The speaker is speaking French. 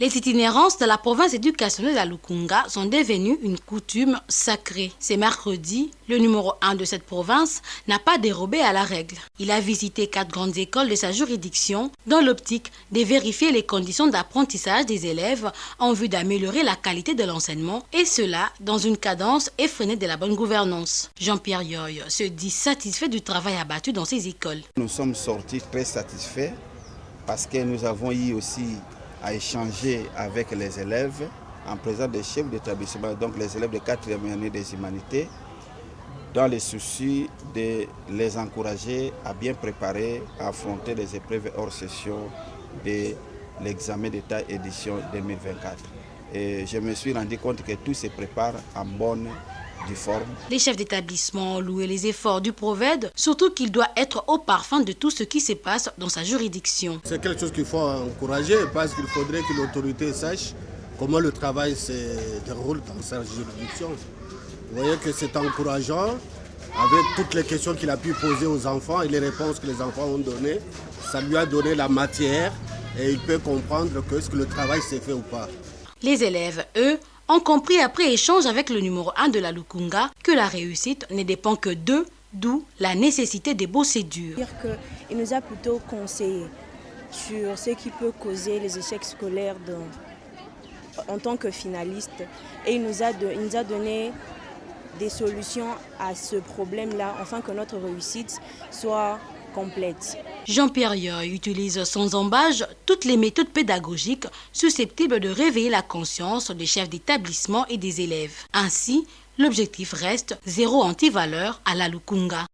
Les itinérances de la province éducationnelle de la Lukunga sont devenues une coutume sacrée. C'est mercredi, le numéro 1 de cette province n'a pas dérobé à la règle. Il a visité 4 grandes écoles de sa juridiction dans l'optique de vérifier les conditions d'apprentissage des élèves en vue d'améliorer la qualité de l'enseignement et cela dans une cadence effrénée de la bonne gouvernance. Jean-Pierre Yoy se dit satisfait du travail abattu dans ces écoles. Nous sommes sortis très satisfaits parce que nous avons eu aussi à échanger avec les élèves en présence des chefs d'établissement, donc les élèves de 4e année des humanités, dans le souci de les encourager à bien préparer, à affronter les épreuves hors session de l'examen d'État édition 2024. Et je me suis rendu compte que tout se prépare en bonne forme. Les chefs d'établissement ont loué les efforts du Proved, surtout qu'il doit être au parfum de tout ce qui se passe dans sa juridiction. C'est quelque chose qu'il faut encourager parce qu'il faudrait que l'autorité sache comment le travail se déroule dans sa juridiction. Vous voyez que c'est encourageant avec toutes les questions qu'il a pu poser aux enfants et les réponses que les enfants ont données. Ça lui a donné la matière et il peut comprendre que est-ce que le travail s'est fait ou pas. Les élèves, eux, ont compris après échange avec le numéro 1 de la Lukunga que la réussite ne dépend que d'eux, d'où la nécessité des bosser dur. Il nous a plutôt conseillé sur ce qui peut causer les échecs scolaires en tant que finaliste et il nous a donné des solutions à ce problème-là afin que notre réussite soit complète. Jean-Pierre Yoy utilise sans embâche toutes les méthodes pédagogiques susceptibles de réveiller la conscience des chefs d'établissement et des élèves. Ainsi, l'objectif reste 0 antivaleur à la Lukunga.